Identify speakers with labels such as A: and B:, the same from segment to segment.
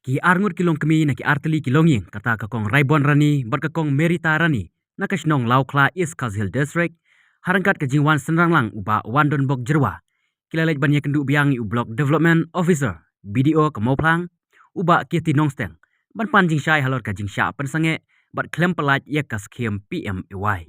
A: Ki arngut kilong kemi na ki arteli kilonging kata kakong Raibon Rani berkakong Merita Rani na kasnong Laukla East Kazhil District harangkat ke jingwan senranglang uba Wandon Bok Jerwa kilalaj banyak kendu biangi u Block Development Officer BDO Kemoplang uba Kiti Nongsteng ban panjing syai halor ka jingsya pensange bat klem pelaj ya ka skim PMAY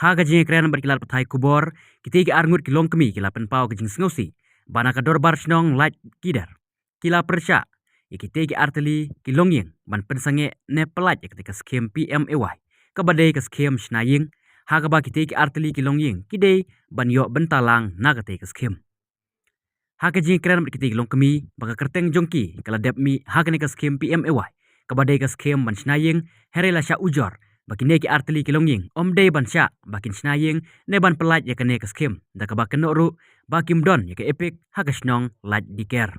A: ha ka jing kren berkilat patai kubor kiti ki arngut kilong kemi kila penpau ke jing sngosi bana ka dorbar snong laj kidar kila persya ikite ki arteli ki longyeng ban pensange ne pelaj ketika skim PMAY kabadai ke skim snaying ha ka ba kite ki arteli ki longyeng kidei ban yo bentalang na kate ke skim ha ka jing kren kite ki long kemi baka kerteng jongki kala dep mi ha ka ne ke skim PMAY kabadai ke skim ban snaying herela sya ujor baki ne ki arteli ki longyeng om dei ban sya bakin snaying ne ban pelaj ya kene ke skim da ka ba kenoru bakim don ya ke epic ha ka snong laj diker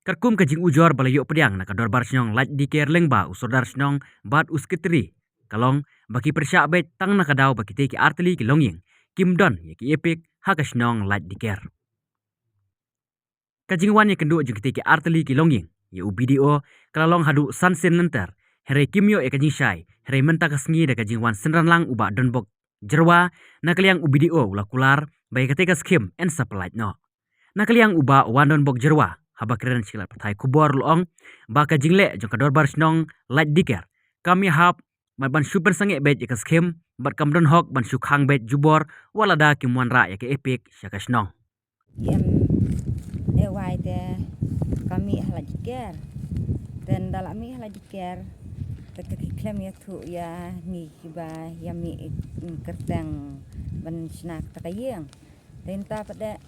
A: Karkum kajing ujor balayo pediang na kador bar snong laj diker lengba usodar snong bat uskitri kalong baki persya bet tang na kadau baki te ki arteli ki longyeng kim don ya ki epic ha ka snong laj diker kajing wan ya kendu jeng ki arteli ki longyeng ya UBDO kalalong hadu sansen lenter here kimyo ya kajing syai here menta kasngi da kajing wan senran lang uba donbok jerwa na kaliang UBDO ulakular bai ketika skim en supply no na kaliang uba wandon bok jerwa haba keren silat patai kubor luong baka jingle jong kador bar snong laj diker kami hap ban super sange bet ya skim bat kamdon hok ban sukhang bet jubor walada kimwan ra ya ke epic syaka snong
B: Ewai te kami laj diker dan dalam mi laj diker te klem ya tu ya ni kiba ya mi kerteng ban snak takayeng tenta pada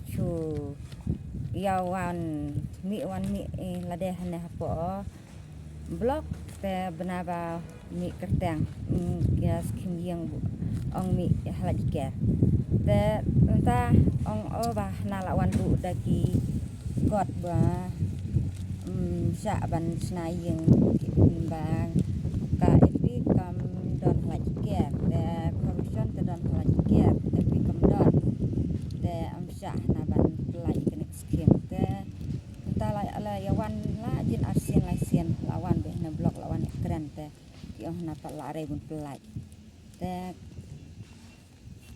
B: chu ya wan mi lade hane hapo blok te benaba mi kerteng ya skim yang ong mi halaj diker te entah ong oba nalawan bu daki got ba sya ban snayeng bang ka epi kam don halaj diker te corruption te don halaj diker epi kam don te am sya na ban pelaj kenek skim te entah la yawan la jin arsin la sien lawan be na blok lawan keren te yo na palare bun pelaj te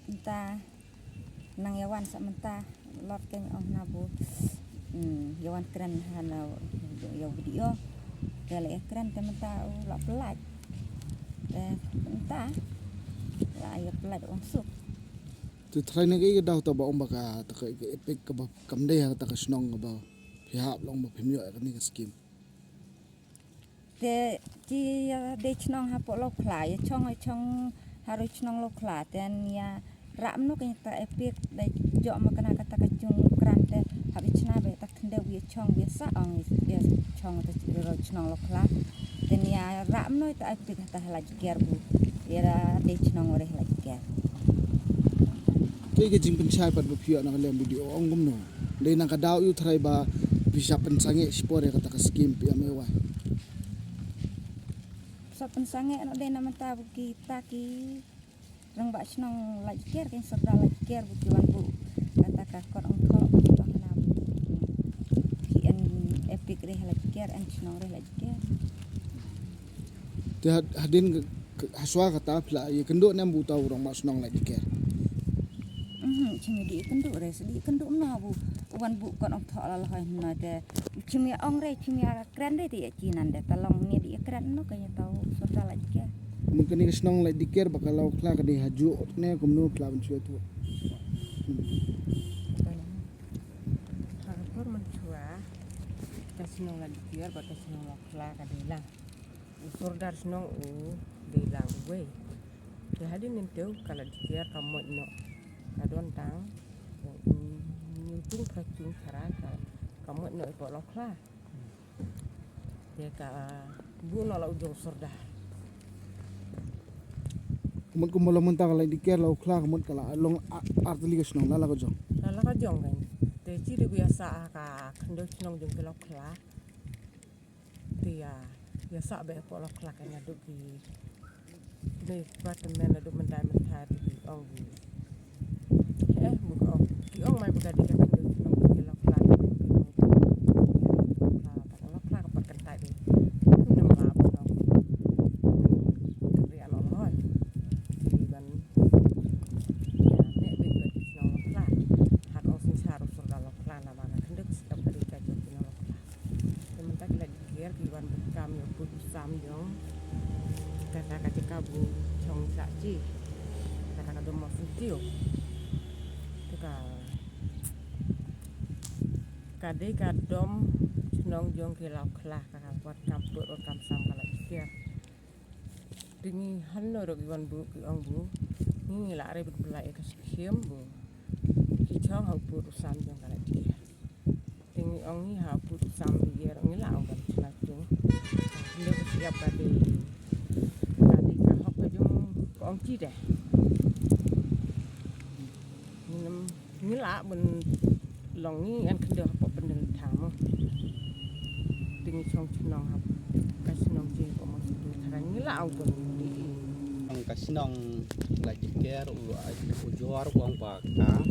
B: entah nang yawan samenta lot keng nabu yawan keren hana yo video kale keren tementa la pelaj entah la ya pelaj unsuk
C: tu trai na ke dau ta ba om baka ta ke epic ka ba kam de ha ta ka snong ba phihap long ba phimyo ka ni ka skim
B: te ti de chnong ha po lo khla ya chong haru chnong lo khla ten ya ram no ke ta epic de jo ma kana kata ka chung kran te habi chna be ta khende wi chong bi sa ong ya chong ta ro chnong lo khla ten ya ram no ta epic ta hala jiker bu ya de chnong ore hala jiker
C: ke jing pen chai pat ba phio na ka lem video ong gum no de na ka dau yu trai ba bisa pen sange spore ka ta ka skim PMAY
B: so pensange no de na mata bu kita ki rang ba snong laj ker ken serda laj ker bu kiwan bu kata ka kor ong tho ba na bu ki en epic re laj ker en snong re laj ker
C: te hadin haswa ka ta phla ye kendo nem bu tau rong ma snong laj diker
B: chimi di kendu re sedi kendu na bu wan bu kon ong tho la lai na de chimi ong re chimi keren re ti chinan de talong ni di keren no kaya tau serda laj ker
C: mungkin ni snong laj diker bakalau khla ka di haju ne kumno khla ban chue tu
D: Harapur mentua kasnong laj diker ba kasnong khla ka dilang usurdar snong dilang we te hadin ninteu kala diker kamot no kadon tang nyutung kacung cara kamot no ipo lokla te ka bu no la ujung surdar
C: kumot kumolo munta ka laj diker lau khla kumot kala long arteli ka snong la ka jong
D: lala ka jong kan te chi de biasa ka khndo snong jong ke lokla te ya biasa be po lokla kan adu ki ne departemen adu mentai mentai di ong bu ki ong mai buka di ka khndo snong ke lokla bu chong saji kata kata mau video teka kade kadom nong jong ke lau klah kaka buat kampur or kam sam kala kia dingi hanno ro iwan bu ki ong bu ni la re berbelai ke skiem bu ki chong hau pu sam jong kala kia dingi ong ni hau pu sam dia ro ni la ong kan jung le ko siap kade ka hok ke jong ko ong chi deh ni la ben long ni an kende hok pendel thamo dingi chong chnong hap ka chnong je ko mo tu tharang ni la ong bon di
E: ang kasinong lagi ker ujuar uang baka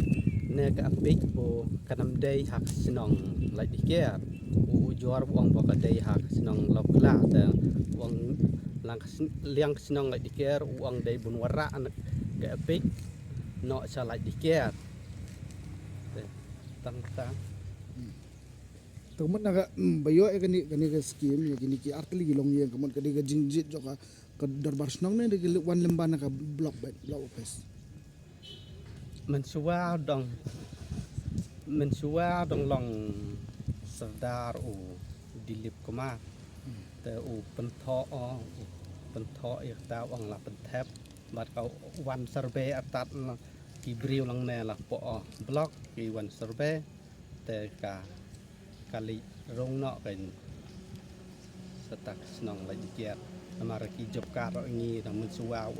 E: ne ka apik po kanam day hak sinong lagi ker ujuar uang baka day hak sinong lokla te uang lang liang sinong lagi ker uang day bunwara anak ka apik no sa lagi ker tang
C: teman naga bayo kani ke skim ya kini ki artli gilong yang kemudian kadi ke jingjit joka ke darbar senong ne de wan lembana ka blok office
E: mensua dong long serdar dilip koma te pentho ya ta wang la pentep bat kau wan survey atat ki briu lang ne la po blok ki wan survey te kali rong no kan setak senong lagi kiat amara ki job card ro ngi ta mensua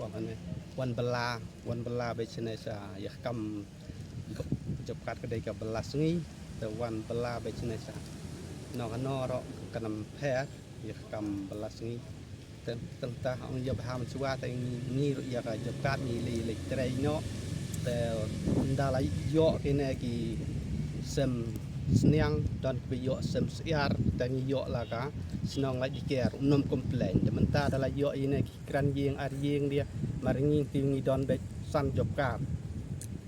E: wan bela be chene sa ya kam job card ke dai ka belas ngi te wan bela be chene sa no no ro kanam phe ya kam belas ngi tentang ong job ha mensua te ngi ro ya ka job card ni li trai no te ndala yo kene ki sem seniang dan kebiok sem siar dan yok lah ka senang lagi ker nom komplain sementara adalah yok ini kran yeng ar yeng dia maringi tingi don be san job card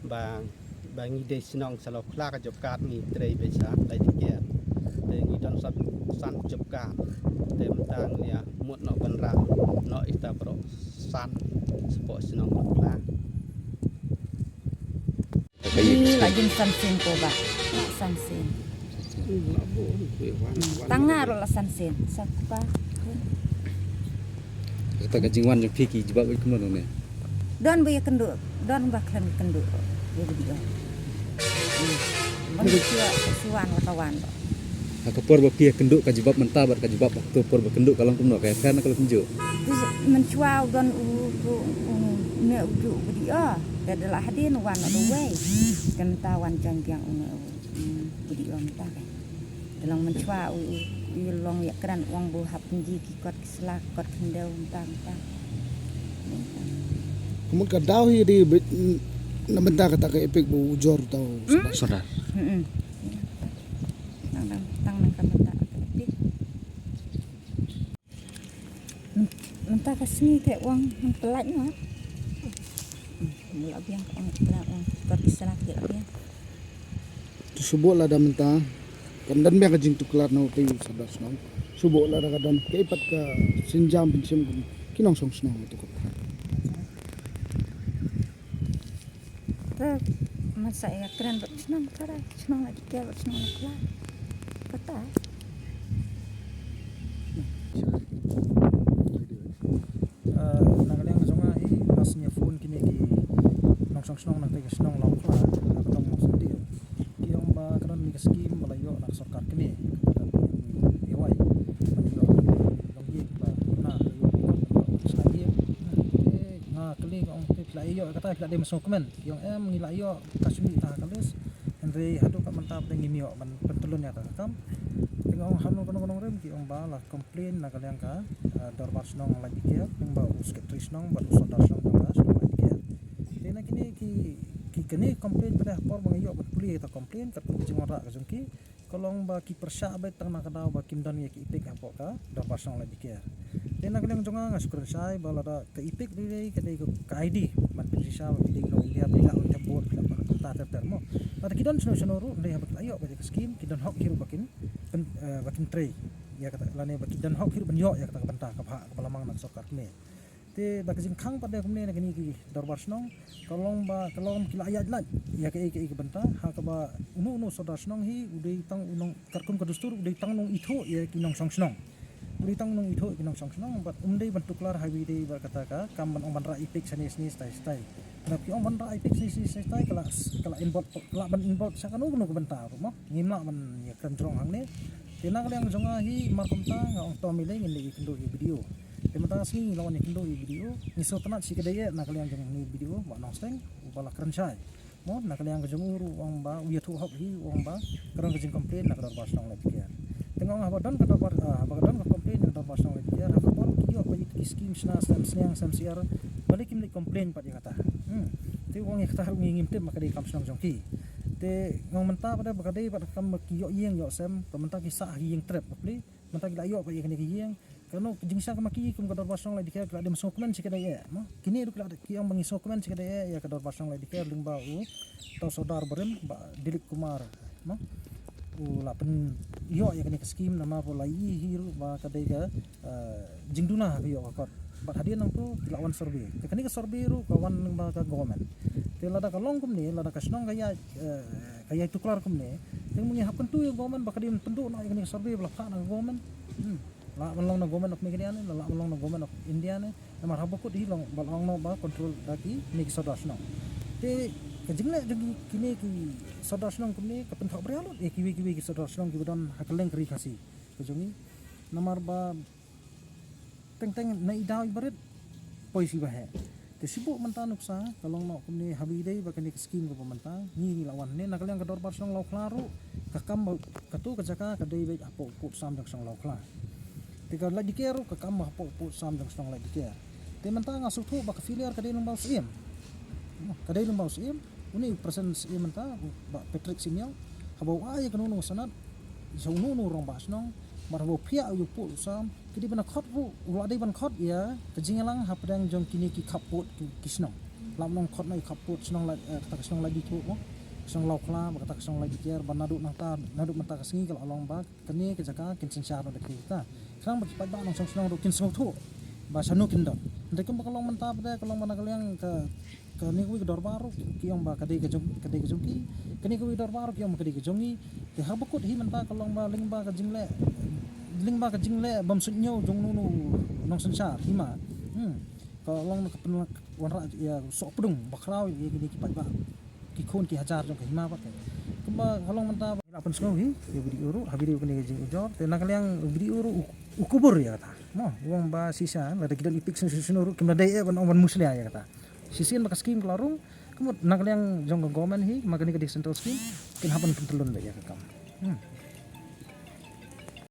E: bang ide senang salo kla ka job card ni trei be sa lagi ker tingi don san job card sementara dia mut no benra no ita pro san sepok senang kla
B: Ini lagi sansin ko ba? Sansin. Tanga ro la sansin. Sakpa.
A: Kata ka jingwan jong piki jebab ke mana ne.
B: Don ba ya kendu. Don ba klan kendu. Ya video. Mana dia suan kawan.
A: Ka por ba pia kenduk ka jebab mentah bar ka jebab tu por ba kenduk kalau kumno ka kan kalau kunjuk.
B: Mencuau don ne uju video. Adalah hadin wan ada way kentawan jangkiang video mentah kan dalam mencua long ya keran uang bu hap penji kikot keselak kot kendau mentah
C: kemudian ka daw hi di namenta ka ta ka epek bu ujor tau
A: Saudara.
B: tang ka mentah mentah ka sini kayak uang pelaj no mula biang ka uang kot keselak dia biang
C: tu subo la da menta kandan be ka jing tu klar no te sadar senong subo la da dan ke pat ka sinjam pinsim kinong song senong tu ko
B: Ter masa ya keren buat senang cara senang lagi dia buat senang lagi lah kata
F: nagaleng zonga hi nasnya phone kini ki nongsong snong nak tege snong law kla nak tong nongsong dio ki ong ba karon mi skim balayo nak sarkar kini kada iwai manilo long ye ba na yo sa ye na kali ong te la yo kata la de masuk men yang ngila yo kasumi ta kalis andre hadu ka mantap de ngimio ban pentulun ya ta kam ong hamno kono rem ki ong ba la complain nagaleng ka darbar snong lagi kia yang ba uskep tris nong ba usodar snong ba snong lagi kia tena kini ki kene complain pada por bang yo bat puli ta complain kat jingora ka jongki kolong ba ki persya ba tang na kadau ba kim dan ye ki ipik apo ka darbar snong lagi kia tena kaleng jonga ngaskur sai ba la ka ipik ri ka dei ka id man pisisa ba ki no india bila on tabor bila ba ta termo pada kidan sono dei habat ayo ba ka skim kidan hok hiru bakin bakin tray ya kata lane baki dan hok hiru benyo ya kata bantah ka palamang nak sokar ni te ba kajing khang pada kumne na kini ki darbar snong kalong kila ayat lan ya ke benta ha ka ba unu sodar snong hi udai tang unong karkum kadustur udai tang nong itho ya kinong song snong udai tang nong itho kinong song snong bat umdai bentuklar hawi dei berkata ka kam ban ra ipik sani stai na ki ban ra ipik stai kala involve sa kanu kuno benta mo ngimla man ya kanjrong hang ne tena kaliang jonga hi markom ta nga ong to milay ngin kendo video Temata sini lawan yang kendo video ni so tanat si kedaya nak kalian jeng ni video ba nong steng bala kranchai mo nak kalian jeng uru wang ba wi thu hop hi wang ba karang jeng komplain nak dar bas nong le pian tengok ha don ka dar ba don ka komplain nak dar bas nong le pian ha pon kiyo ba ki scheme sna sam siar balik kim le komplain pa dia kata te wang ek tar ngim te makade kam snong jong ki te ngong menta pada bakade ba kam kiyo yeng yo sam pementa kisah yeng trap pli menta gila yo ba yeng ni yeng karena jingsa kemaki kum kadar basong lai dikaya kelak dem sokumen sikada ya mah kini ru kelak ki yang mengi sokumen sikada ya kadar basong lai dikaya lingba u tau saudar berem ba Dilip Kumar mah u lapen yo ya kini skim nama polai hiru ba kadai ga jingduna yo akot bat hadian nang tu lawan survey kini ke survey ru kawan nang ba ka government te lada kalong kum ni lada kasnong kaya tuklar kum ni teng mengi hapen tu yang government ba kadim penduk na kini survey belaka nang government la malong na government of Meghalaya ne la malong na government of India ne namar habokut hi long balong no ba control daki ni sodasno te kajingle jagi kini ki sodasno kumni kapen thok brialot kiwi ki sodasno ki bodon hakeleng kri khasi kajungi namar ba teng na idau ibarat poisi ba he te sibuk menta nuksa kalong no kumni habi dei ba kani skim ko menta ni lawan ne nakaleng kador barsong law klaru kakam katu kajaka kadai be apo put sam dak song law kla tika la dikeru ka kam hapo pu sam dang stong la diker te menta nga suthu ba ka filiar kadai nang baus im kadai nang baus im uni presence im menta ba Patrick Sinyal habo ay kanu no sanat so no rong bas nong mar habo phia yu pu sam kidi bana khot bu ula dai ban khot ya kajingalang hapadang jong kini ki khaput kisnong lam nong khot nai khaput snong la ta snong la di thu mo snong law kla ba ta snong la diker ban nadu nang ta nadu menta ka singi kal along ba kani ke jaka kin sinsar da kita sang bercepat ba nong song ro kin song thu ba sanu kin dot ndek ko kalong menta pada kalong mana kaliang ke ni ko dor baru ki yang ba kadai ke jong ki kani ko dor baru ki yang kadai ke jongi te habukut hi menta kalong ba ling ba ka jingle bam sunyo jong nu nong sensar hima kalong ka pen wanra ya sok pedung bakrau ye gini ki ba ki khon ki hajar jong hima ba kumba kalong menta lapan sengau hi ye video ru habiri kini ke jing ujor te nakaliang video ru ukubur ya kata mo wong ba sisa lada kidal ipik sunuru kimna dai ban on muslia ya kata sisin maka skim kelarung kemut nakaliang jong government hi makani ke central scheme kin hapan pentelun ya kakam